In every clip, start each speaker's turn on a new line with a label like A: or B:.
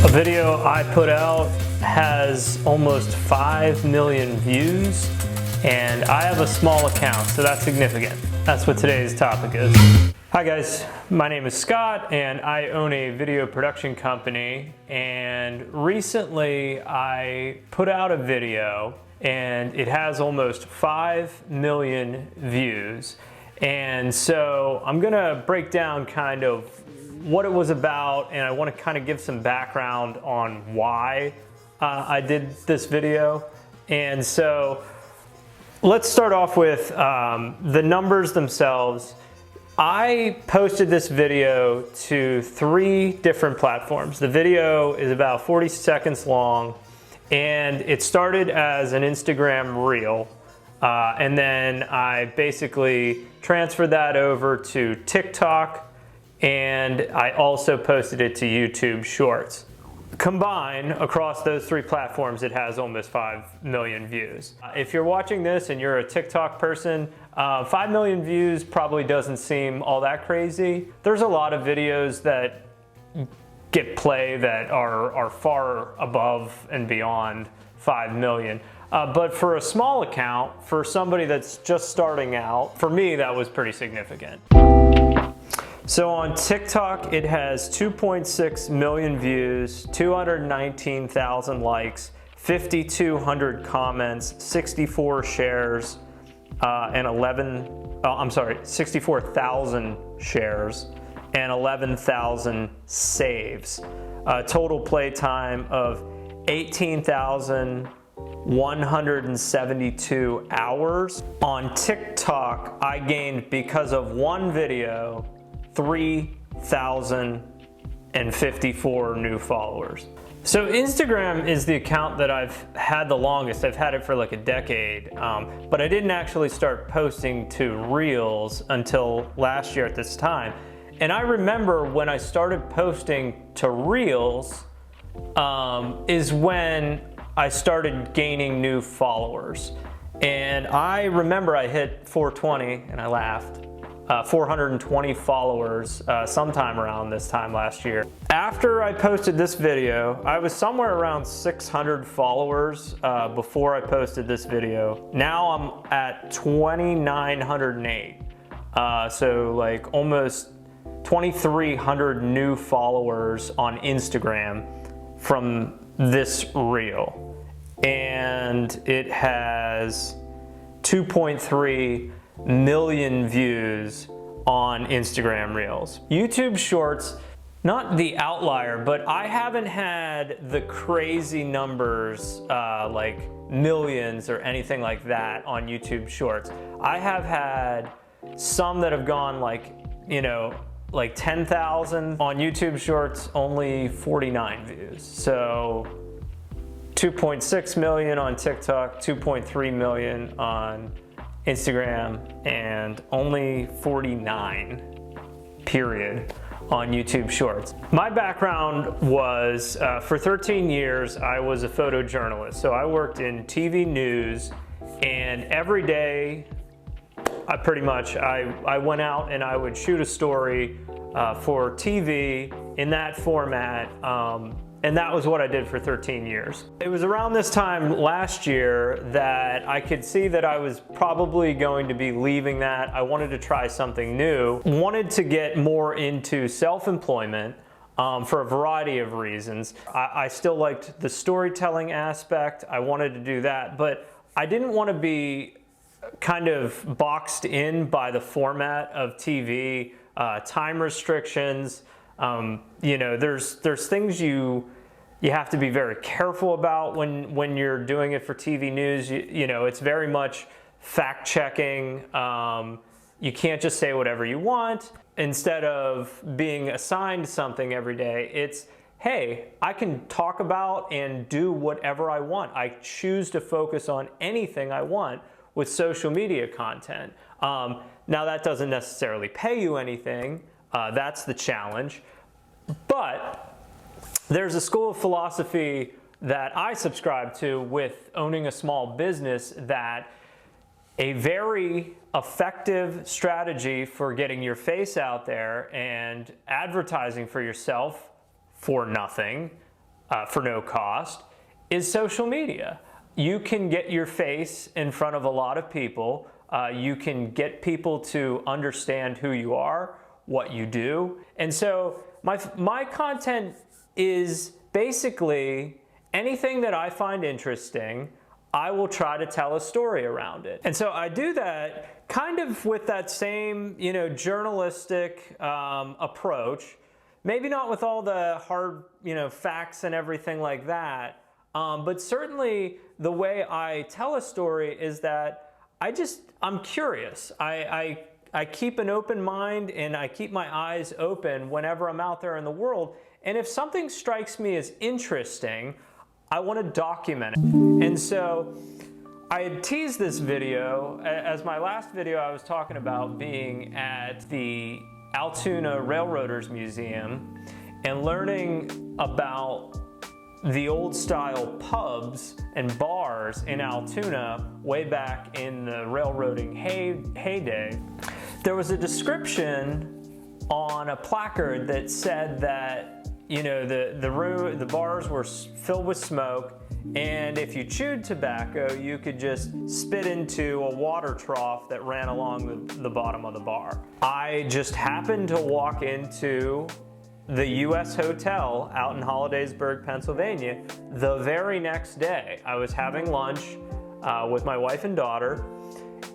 A: A video I put out has almost 5 million views, and I have a small account, so that's significant. That's what today's topic is. Hi guys, my name is Scott and I own a video production company, and recently I put out a video and it has almost 5 million views. And so I'm gonna break down kind of what it was about, and I want to kind of give some background on why I did this video. And so let's start off with the numbers themselves. I posted this video to 3 different platforms. The video is about 40 seconds long, and it started as an Instagram reel. And then I basically transferred that over to TikTok, and I also posted it to YouTube Shorts. Combined across those 3 platforms, it has almost 5 million views. If you're watching this and you're a TikTok person, 5 million views probably doesn't seem all that crazy. There's a lot of videos that get play that are far above and beyond 5 million. But for a small account, for somebody that's just starting out, for me, that was pretty significant. So on TikTok, it has 2.6 million views, 219,000 likes, 5,200 comments, 64 shares, and 64,000 shares, and 11,000 saves. Total play time of 18,172 hours. On TikTok, I gained, because of one video, 3,054 new followers. So Instagram is the account that I've had the longest. I've had it for like a decade, but I didn't actually start posting to Reels until last year at this time. And I remember when I started posting to Reels is when I started gaining new followers. And I remember I hit 420 and I laughed. 420 followers sometime around this time last year. After I posted this video, I was somewhere around 600 followers before I posted this video. Now I'm at 2,908. So like almost 2,300 new followers on Instagram from this reel. And it has 2.3 million views on Instagram Reels. YouTube Shorts, not the outlier, but I haven't had the crazy numbers like millions or anything like that on YouTube Shorts. I have had some that have gone like, you know, like 10,000. On YouTube Shorts, only 49 views. So 2.6 million on TikTok, 2.3 million on Instagram, and only 49 period on YouTube Shorts. My background was, for 13 years, I was a photojournalist. So I worked in TV news, and every day, I went out and I would shoot a story for TV in that format. And that was what I did for 13 years. It was around this time last year that I could see that I was probably going to be leaving that. I wanted to try something new. Wanted to get more into self-employment for a variety of reasons. I still liked the storytelling aspect. I wanted to do that, but I didn't want to be kind of boxed in by the format of TV, time restrictions. You know, there's things you have to be very careful about when you're doing it for TV news. You know, it's very much fact checking. You can't just say whatever you want. Instead of being assigned something every day, it's, hey, I can talk about and do whatever I want. I choose to focus on anything I want with social media content. Now that doesn't necessarily pay you anything. That's the challenge. But there's a school of philosophy that I subscribe to with owning a small business, that a very effective strategy for getting your face out there and advertising for yourself for nothing for no cost is social media. You can get your face in front of a lot of people. You can get people to understand who you are, what you do. And so my content is basically anything that I find interesting, I will try to tell a story around it. And so I do that kind of with that same, journalistic approach. Maybe not with all the hard, facts and everything like that, but certainly the way I tell a story is that I'm curious. I keep an open mind and I keep my eyes open whenever I'm out there in the world. And if something strikes me as interesting, I want to document it. And so I had teased this video. As my last video, I was talking about being at the Altoona Railroaders Museum and learning about the old style pubs and bars in Altoona way back in the railroading heyday. There was a description on a placard that said that the bars were filled with smoke, and if you chewed tobacco, you could just spit into a water trough that ran along the bottom of the bar. I just happened to walk into the U.S. Hotel out in Hollidaysburg, Pennsylvania, the very next day. I was having lunch with my wife and daughter,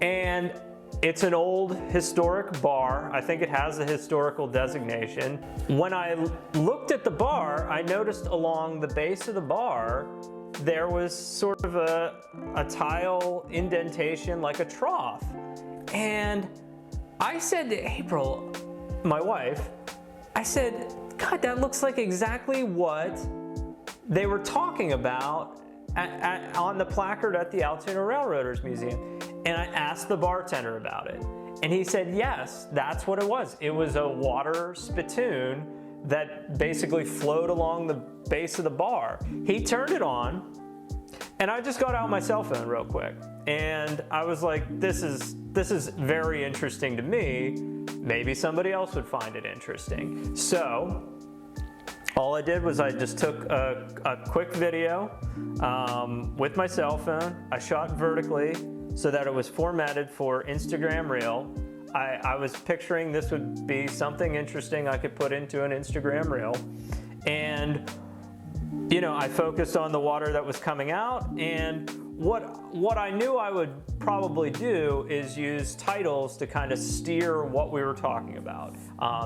A: and it's an old historic bar. I think it has a historical designation. When I looked at the bar, I noticed along the base of the bar, there was sort of a tile indentation, like a trough. And I said to April, my wife, I said, God, that looks like exactly what they were talking about on the placard at the Altoona Railroaders Museum. And I asked the bartender about it. And he said, yes, that's what it was. It was a water spittoon that basically flowed along the base of the bar. He turned it on, and I just got out my cell phone real quick. And I was like, this is very interesting to me. Maybe somebody else would find it interesting. So all I did was I just took a quick video with my cell phone. I shot vertically so that it was formatted for Instagram Reel. I was picturing this would be something interesting I could put into an Instagram Reel. And I focused on the water that was coming out, and what I knew I would probably do is use titles to kind of steer what we were talking about.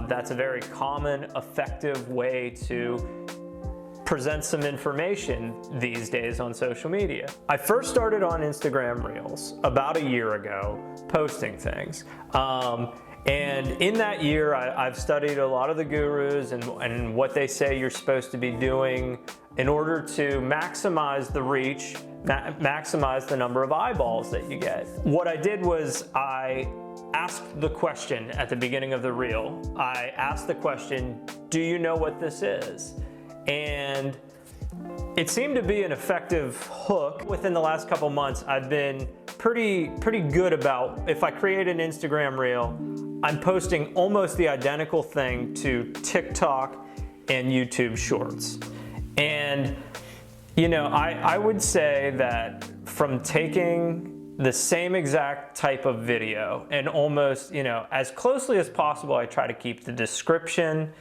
A: That's a very common, effective way to present some information these days on social media. I first started on Instagram Reels about a year ago, posting things. And in that year, I've studied a lot of the gurus and what they say you're supposed to be doing in order to maximize the reach, maximize the number of eyeballs that you get. What I did was I asked the question at the beginning of the reel. I asked the question, do you know what this is? And it seemed to be an effective hook. Within the last couple months, I've been pretty good about, if I create an Instagram reel, I'm posting almost the identical thing to TikTok and YouTube Shorts. And, I would say that from taking the same exact type of video and almost, as closely as possible, I try to keep the description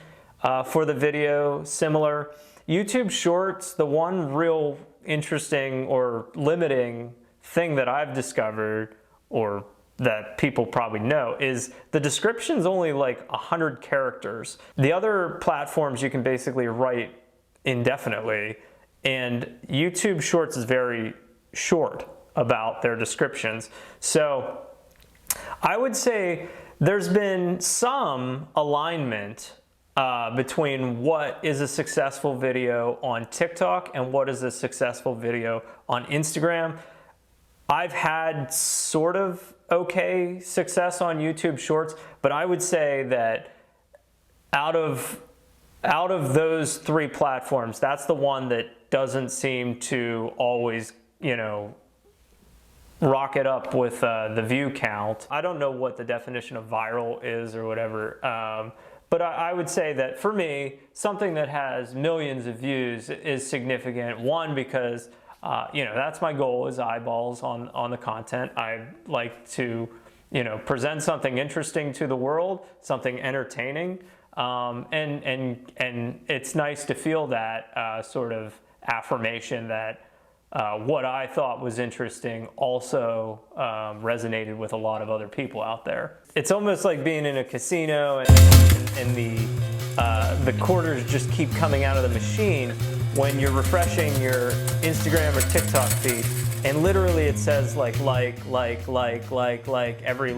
A: for the video similar. YouTube Shorts, the one real interesting or limiting thing that I've discovered, or that people probably know, is the description's only like 100 characters. The other platforms you can basically write indefinitely, and YouTube Shorts is very short about their descriptions. So I would say there's been some alignment between what is a successful video on TikTok and what is a successful video on Instagram. I've had sort of okay success on YouTube Shorts, but I would say that out of those three platforms, that's the one that doesn't seem to always, rocket up with the view count. I don't know what the definition of viral is or whatever, But I would say that for me, something that has millions of views is significant. One, because that's my goal, is eyeballs on the content. I like to present something interesting to the world, something entertaining, and it's nice to feel that sort of affirmation that what I thought was interesting also resonated with a lot of other people out there. It's almost like being in a casino and the quarters just keep coming out of the machine when you're refreshing your Instagram or TikTok feed, and literally it says like every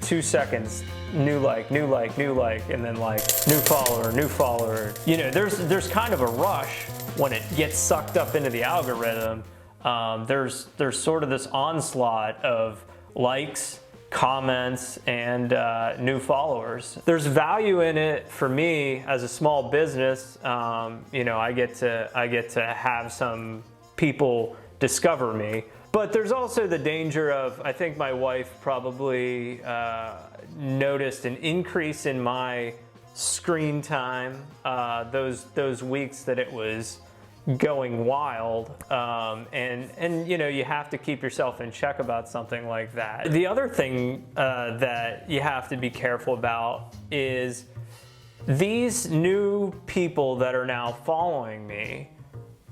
A: 2 seconds, new like, and then like new follower. There's kind of a rush when it gets sucked up into the algorithm. There's sort of this onslaught of likes, comments, and new followers. There's value in it for me as a small business. I get to have some people discover me. But there's also the danger of, I think my wife probably noticed an increase in my screen time those weeks that it was going wild, and you have to keep yourself in check about something like that. The other thing that you have to be careful about is these new people that are now following me.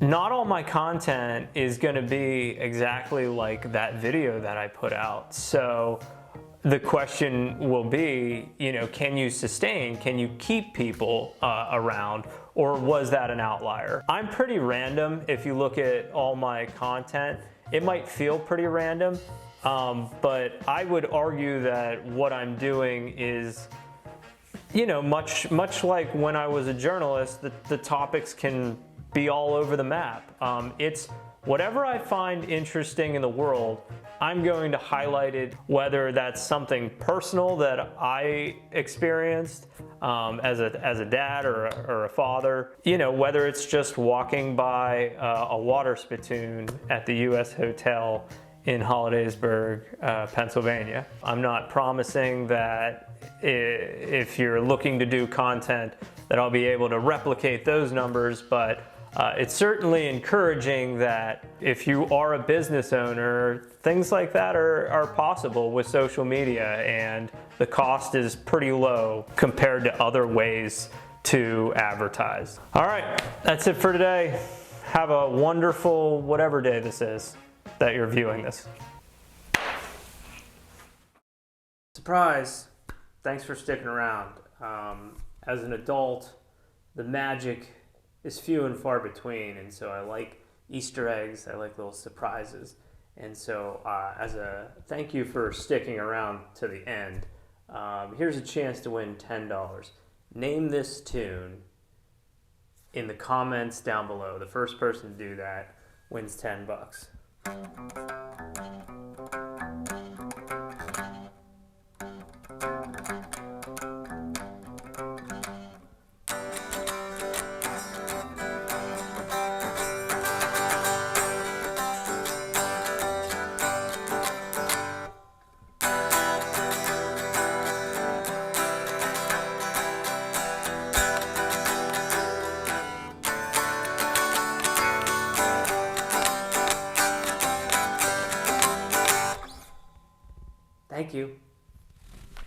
A: Not all my content is going to be exactly like that video that I put out. So the question will be, can you sustain? Can you keep people around? Or was that an outlier? I'm pretty random. If you look at all my content, it might feel pretty random, but I would argue that what I'm doing is, much like when I was a journalist, the topics can be all over the map. It's whatever I find interesting in the world, I'm going to highlight it, whether that's something personal that I experienced as a dad or a father, whether it's just walking by a water spittoon at the U.S. Hotel in Hollidaysburg, Pennsylvania. I'm not promising that if you're looking to do content that I'll be able to replicate those numbers, but it's certainly encouraging that if you are a business owner, things like that are possible with social media, and the cost is pretty low compared to other ways to advertise. All right, that's it for today. Have a wonderful whatever day this is that you're viewing this. Surprise! Thanks for sticking around. As an adult, the magic is few and far between, and so I like Easter eggs, I like little surprises, and so as a thank you for sticking around to the end, here's a chance to win $10. Name this tune in the comments down below. The first person to do that wins $10. Thank you.